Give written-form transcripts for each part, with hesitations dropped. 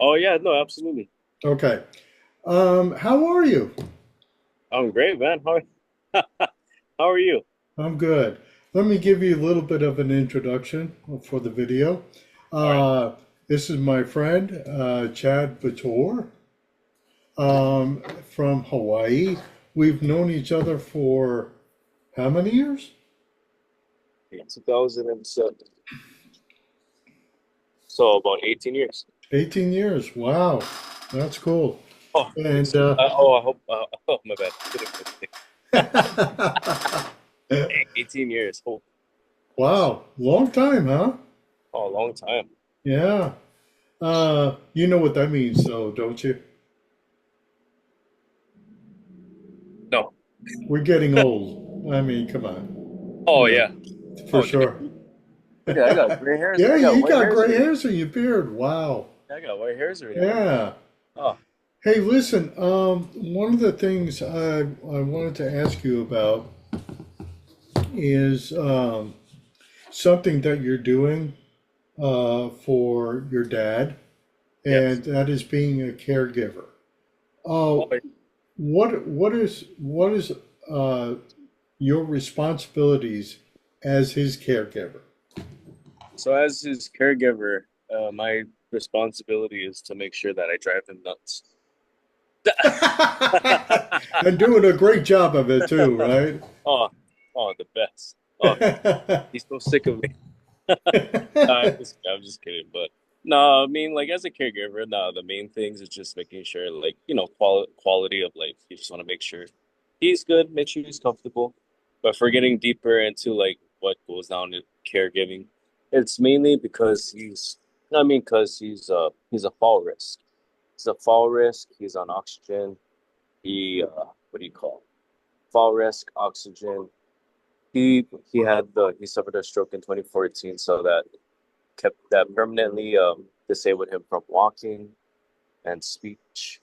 Oh yeah, no, absolutely. Okay. How are you? I'm great, man. How are you? I'm good. Let me give you a little bit of an introduction for the video. All right. Uh, this is my friend, Chad Bator, um, from Hawaii. We've known each other for how many years? 2007. So about 18 years. 18 years. Wow. That's cool. Oh, And excuse. Oh, I hope. Oh, my bad. Didn't mean to. Dang, 18 years. Oh, wow. Long time, huh? oh, a long time. Yeah. You know what that means, though, don't you? No. We're getting old. I mean, come on. Oh Yeah, yeah. for Oh, sure. look at I got gray hairs. Yeah, I got you white got hairs gray already. hairs in your beard. Wow. I got white hairs already, man. Yeah. Oh, Hey, listen. One of the things I wanted to ask you about is something that you're doing for your dad, yes. and that is being a caregiver. Uh, Oh, yeah. what is uh, your responsibilities as his caregiver? So as his caregiver, my responsibility is to make sure that I drive him nuts. And doing a great job of it too, right? Oh, oh, the best. Oh, he's so sick of me. I'm just kidding. But no, I mean, like as a caregiver, no, the main things is just making sure, like, quality of life. You just want to make sure he's good, make sure he's comfortable. But for getting deeper into like what goes down in caregiving, it's mainly because I mean, because he's a fall risk. He's a fall risk. He's on oxygen. What do you call it? Fall risk, oxygen. He suffered a stroke in 2014, so that permanently disabled him from walking and speech.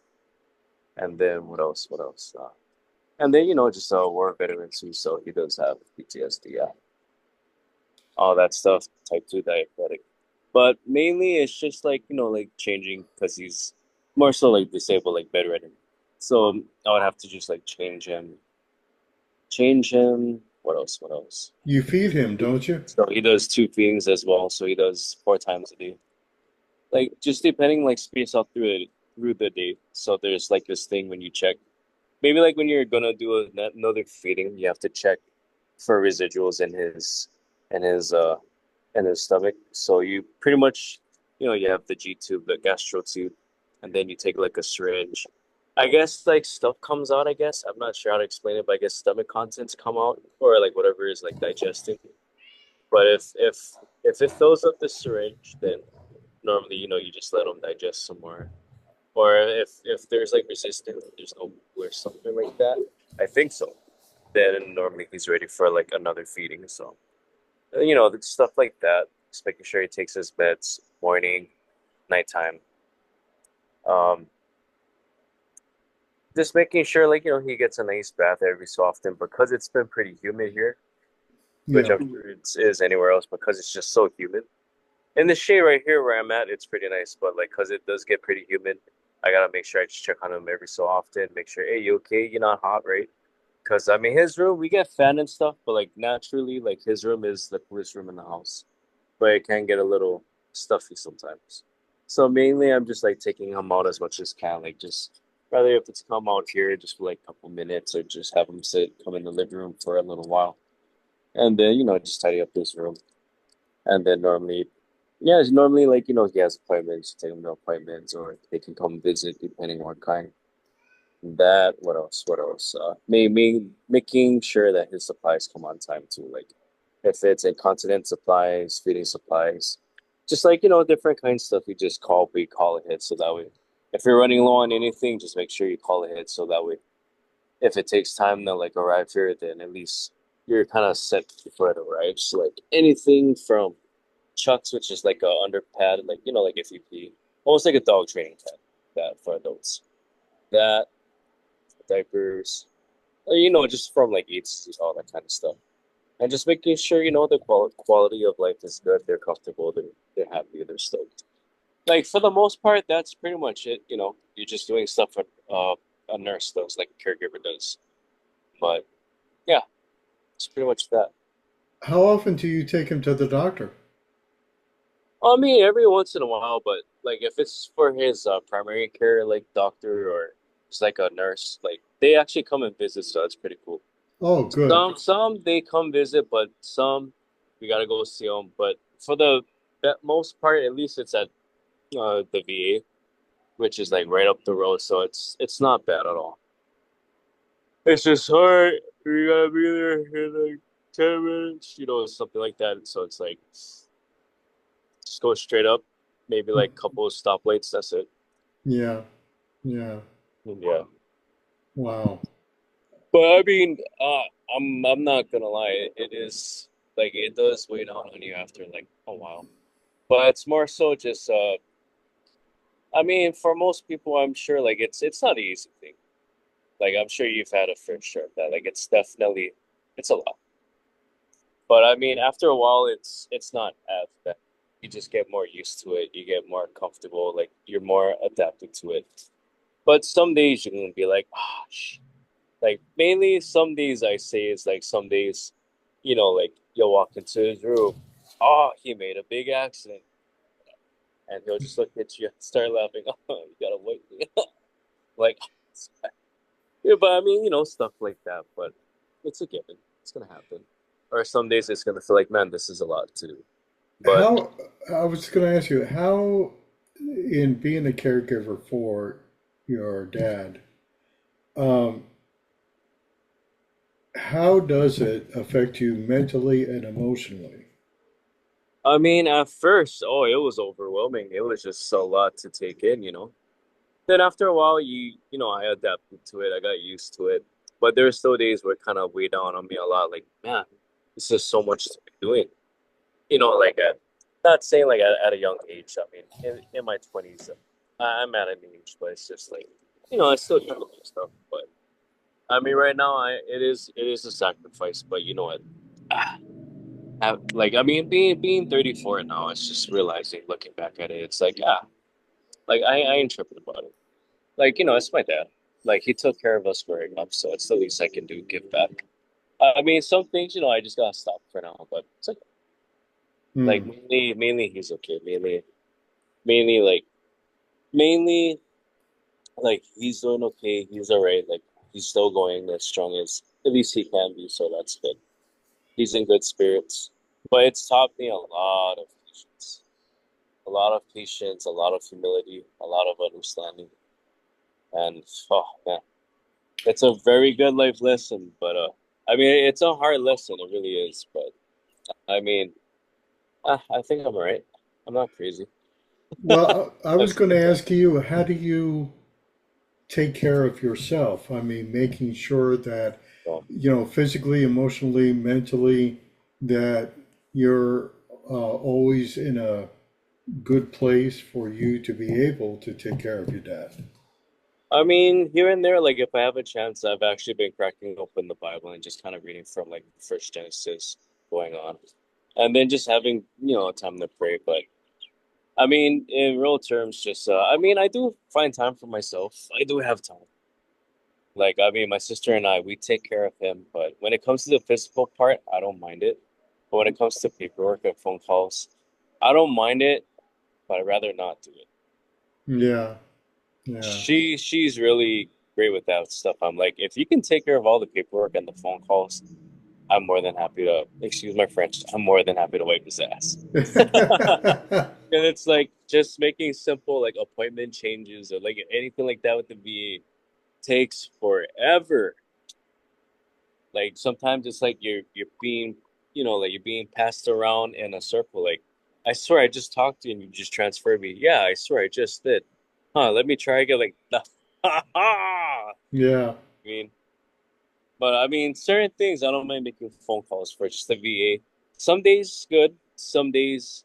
And then what else? What else? And then just a war veteran too, so he does have PTSD. Yeah, all that stuff. Type 2 diabetic, but mainly it's just like like changing because he's more so like disabled, like bedridden. So I would have to just like change him. Change him. What else? What else? You feed him, don't you? So he does two feedings as well. So he does four times a day. Like just depending, like space out through the day. So there's like this thing when you check, maybe like when you're gonna do another feeding, you have to check for residuals in his uh in his stomach. So you pretty much you have the G tube, the gastro tube, and then you take like a syringe. I guess like stuff comes out. I guess I'm not sure how to explain it, but I guess stomach contents come out or like whatever is like digesting. But if it fills up the syringe, then normally you just let them digest some more. Or if there's like resistance, there's no or something like that. I think so. Then normally he's ready for like another feeding. So stuff like that. Just making sure he takes his meds morning, nighttime. Um, just making sure like he gets a nice bath every so often because it's been pretty humid here, which Yeah. I'm sure it is anywhere else because it's just so humid. In the shade right here where I'm at, it's pretty nice, but like, cause it does get pretty humid, I gotta make sure I just check on him every so often. Make sure, hey, you okay? You're not hot, right? Cause I mean, his room, we get fan and stuff, but like naturally, like his room is the coolest room in the house, but it can get a little stuffy sometimes. So mainly, I'm just like taking him out as much as can, like just rather if it's come out here just for like a couple minutes, or just have him come in the living room for a little while, and then just tidy up his room. And then normally, yeah, it's normally like, he has appointments, take him to appointments, or they can come visit depending on what kind. That, what else? What else? Maybe making sure that his supplies come on time too. Like if it's incontinence supplies, feeding supplies, just like, different kinds of stuff. We call ahead so that way. If you're running low on anything, just make sure you call ahead so that way if it takes time to like arrive here, then at least you're kind of set for it, right? So like anything from Chucks, which is like a under pad, like like if you pee, almost like a dog training pad, that for adults. That diapers, just from like eats all that kind of stuff, and just making sure the quality of life is good. They're comfortable. They're happy. They're stoked. Like for the most part, that's pretty much it. You know, you're just doing stuff a nurse does, like a caregiver does. But yeah, it's pretty much that. How often do you take him to the doctor? I mean, every once in a while, but like if it's for his primary care, like doctor or it's like a nurse, like they actually come and visit, so that's pretty cool. Oh, good. Some they come visit, but some we gotta go see them. But for the most part, at least it's at the VA, which is like right up the road, so it's not bad at all. It's just hard. We gotta be there in like 10 minutes, something like that. So it's like just go straight up, maybe like a couple of stoplights. That's it. Yeah, yeah. Yeah. Wow. But I mean, I'm not gonna lie. It is like it does weigh down on you after like a while. But it's more so just I mean, for most people, I'm sure like it's not an easy thing. Like I'm sure you've had a fair share of that. Like it's a lot. But I mean, after a while, it's not as bad. You just get more used to it. You get more comfortable. Like you're more adapted to it. But some days you're gonna be like, ah, like mainly some days I say is like some days, like you'll walk into his room, oh, he made a big accident, and he'll just look at you and start laughing. Oh, you gotta wait, like, yeah, but I mean, stuff like that. But it's a given. It's gonna happen. Or some days it's gonna feel like, man, this is a lot to do. But How, I was going to ask you, how, in being a caregiver for your dad, um, how does it affect you mentally and emotionally? I mean, at first, oh, it was overwhelming. It was just a lot to take in. Then after a while, I adapted to it. I got used to it. But there were still days where it kind of weighed down on me a lot. Like, man, this is so much to be doing. Like not saying like at a young age. I mean, in my 20s, I'm at an age, but it's just like, I still try to do stuff. But I mean, right now, it is a sacrifice. But you know what? Ah, like I mean, being 34 now, it's just realizing, looking back at it, it's like, like I ain't tripping about it. Like, it's my dad. Like he took care of us growing up, so it's the least I can do, give back. I mean, some things, I just gotta stop for now, but it's like Hmm. mainly he's okay. Mainly like he's doing okay. He's all right. Like he's still going as strong as at least he can be, so that's good. He's in good spirits. But it's taught me a lot of humility, a lot of understanding. And oh man, it's a very good life lesson, but I mean, it's a hard lesson. It really is. But I mean, I think I'm all right. I'm not crazy. Well, I was That's going to ask you, how do you take care of yourself? I mean, making sure that, so. physically, emotionally, mentally, that you're always in a good place for you to be able to take care of your dad. I mean, here and there, like if I have a chance, I've actually been cracking open the Bible and just kind of reading from like First Genesis going on, and then just having time to pray. But I mean, in real terms, just I mean, I do find time for myself. I do have time. Like, I mean, my sister and I, we take care of him. But when it comes to the physical part, I don't mind it. But when it comes to paperwork and phone calls, I don't mind it, but I'd rather not do it. Yeah, yeah. She's really great with that stuff. I'm like, if you can take care of all the paperwork and the phone calls, I'm more than happy to, excuse my French, I'm more than happy to wipe his ass. And it's like just making simple like appointment changes or like anything like that with the VA takes forever. Like sometimes it's like you're being, like you're being passed around in a circle. Like, I swear I just talked to you and you just transferred me. Yeah, I swear I just did. Huh, let me try again. Like, I Yeah. mean, but I mean, certain things I don't mind making phone calls for just the VA. Some days good, some days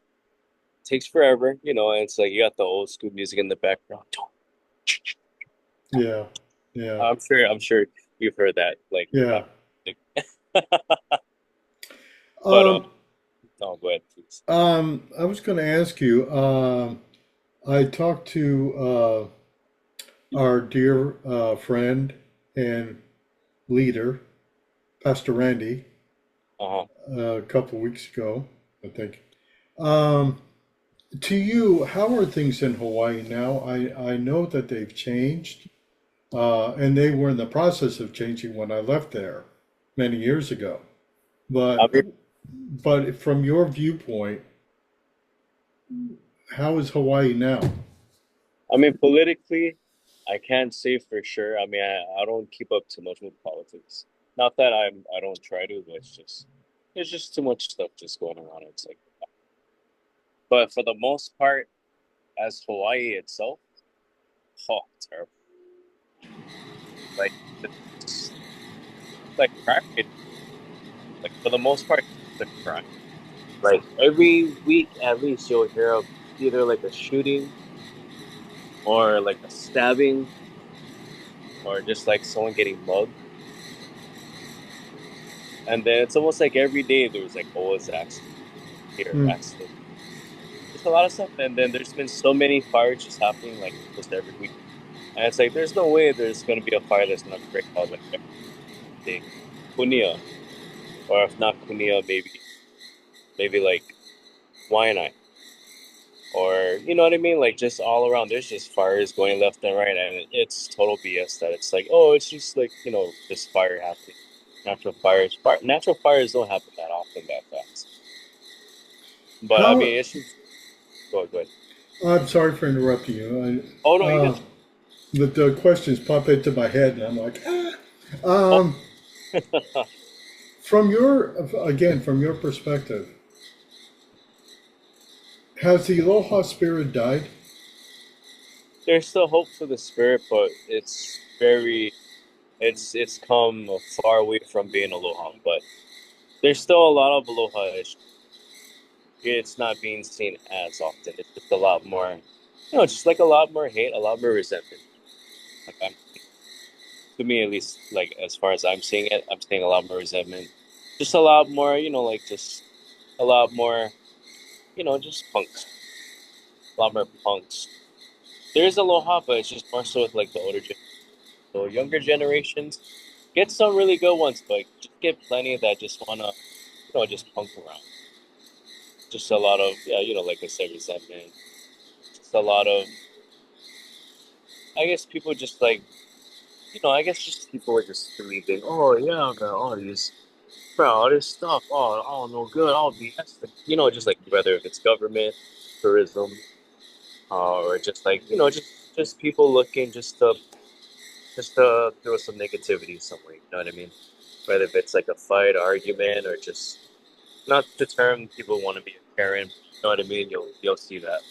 takes forever, and it's like you got the old school music in the background. Yeah. Yeah. I'm sure you've heard that. Like, Yeah. but Um, no, go ahead, please. I was going to ask you, I talked to our dear friend and leader, Pastor Randy, Uh-huh. a couple weeks ago, I think. Um, to you, how are things in Hawaii now? I know that they've changed, and they were in the process of changing when I left there many years ago. I But mean, from your viewpoint, how is Hawaii now? politically, I can't say for sure. I don't keep up too much with politics. Not that I don't try to, but it's just too much stuff just going on. It's like, but for the most part, as Hawaii itself, oh, terrible. Like it's like crime rate. Like for the most part, the crime. Like every week at least you'll hear of either like a shooting or like a stabbing or just like someone getting mugged. And then it's almost like every day there's like always accident here, Hmm. accident. Just a lot of stuff. And then there's been so many fires just happening like almost every week. And it's like there's no way there's gonna be a fire that's gonna break out like every day. Kunia. Or if not Kunia, maybe like Waianae. Or you know what I mean? Like just all around, there's just fires going left and right, and it's total BS. That it's like, oh, it's just like just fire happening. Natural fires don't happen that often that fast. But I How? mean, it's just go ahead. I'm sorry for interrupting you. Oh no, you good? The questions pop into my head, and I'm like, ah. Oh, Um, from your again, from your perspective, has the Aloha spirit died? there's still hope for the spirit, but it's come far away from being aloha. But there's still a lot of aloha issues. It's not being seen as often. It's just a lot more, just like a lot more hate, a lot more resentment. Like to me at least, like as far as I'm seeing it, I'm seeing a lot more resentment. Just a lot more, like just a lot more, just punks. A lot more punks. There's aloha, but it's just more so with like the older generation. So younger generations get some really good ones, but just get plenty that just wanna, just punk around. Just a lot of yeah, like I said, resentment. Just a lot of I guess people just like I guess just people are just believing, oh yeah, bro, all these, bro, all this stuff, all no good, all BS. Like, just like whether if it's government, tourism, or just like just people looking just to throw some negativity somewhere. You know what I mean? Whether if it's like a fight, argument, or just not the term people want to be a Karen. You know what I mean? You'll see that.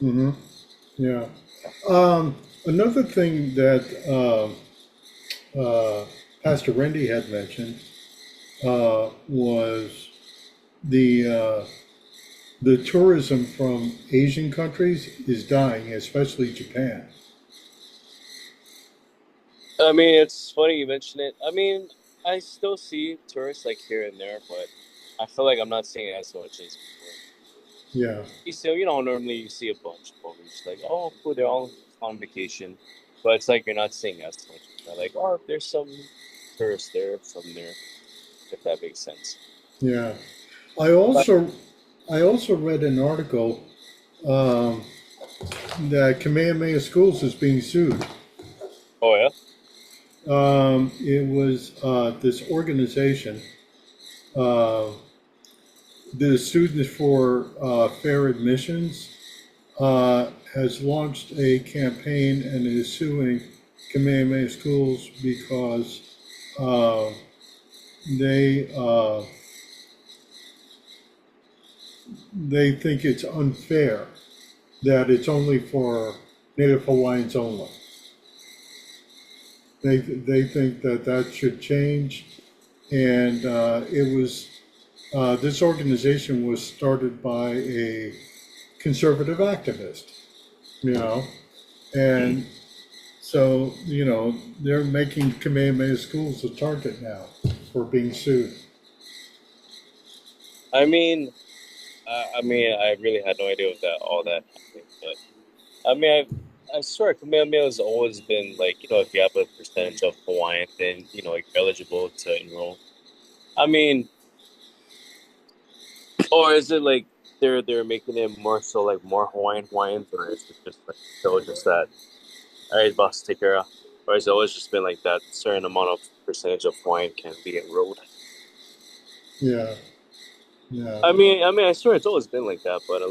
Mm-hmm. Yeah. Another thing that Pastor Randy had mentioned was the the tourism from Asian countries is dying, especially Japan. I mean, it's funny you mention it. I mean, I still see tourists like here and there, but I feel like I'm not seeing it as much as before. Yeah. Normally you see a bunch of them. Just like, oh, cool, they're all on vacation, but it's like you're not seeing as much. They're like, oh, there's some tourists there from there, if that makes sense. Yeah. I But also I also read an article um, that Kamehameha Schools is being sued. oh yeah, It was this organization, uh, the Students for Fair Admissions, has launched a campaign and is suing Kamehameha Schools because uh, they they think it's unfair that it's only for Native Hawaiians only. They think that that should change, and it was this organization was started by a conservative activist, you know, and so they're making Kamehameha schools a target now for being sued. I mean, I really had no idea of that all that happening, but. I mean, I swear Kamehameha has always been like, if you have a percentage of Hawaiian, then, like, you're eligible to enroll. I mean, or is it like they're making it more so like more Hawaiians, or is it just like still just that, all right, boss, take care of, or has it always just been like that certain amount of percentage of Hawaiian can be enrolled? Yeah, yeah. I swear it's always been like that, but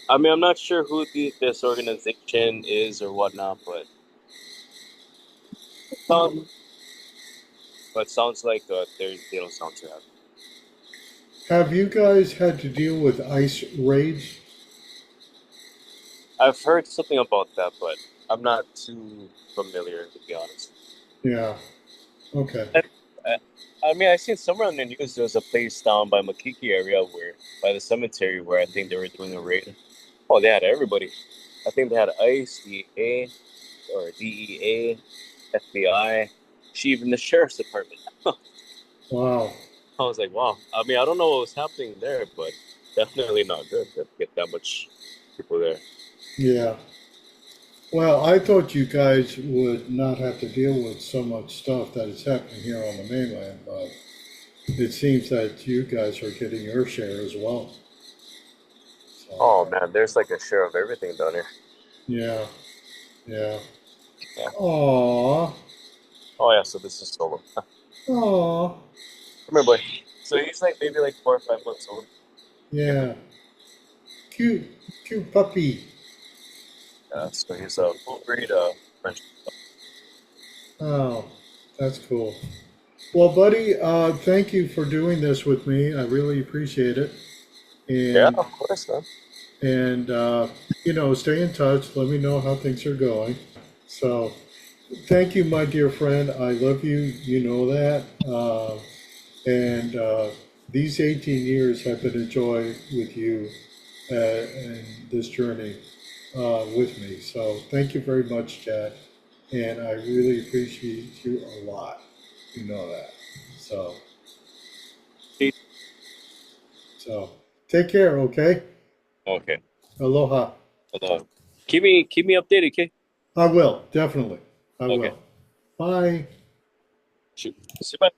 I'm not sure who this organization is or whatnot, um, but sounds like they don't sound too happy. Have you guys had to deal with ice raids? I've heard something about that, but I'm not too familiar to be honest. Yeah. Okay. I, I I seen somewhere on the news there was a place down by Makiki area by the cemetery where I think they were doing a raid. Oh, they had everybody. I think they had ICE, DEA, or DEA, FBI, even the sheriff's department. Wow. I was like, wow. I don't know what was happening there, but definitely not good to get that much people there. Yeah. Well, I thought you guys would not have to deal with so much stuff that is happening here on the mainland, but it seems that you guys are getting your share as well. So, Oh man, there's like a share of everything down here. yeah, yeah. Yeah. Aw, Oh yeah, so this is solo. aw, Come here, boy. So he's like maybe like 4 or 5 months old. yeah. Cute, cute puppy. So he's a full breed French. Oh, that's cool. Well, buddy, thank you for doing this with me. I really appreciate it. Yeah, And of course, man. and stay in touch. Let me know how things are going. So, thank you, my dear friend. I love you. You know that. And these 18 years have been a joy with you in this journey with me. So, thank you very much, Jack. And I really appreciate you a lot. You know that. So, so take care, okay? Okay. Aloha. Hold on. Keep me updated, okay? I will, definitely. I Okay. will. Bye. Shoot. See you. Bye.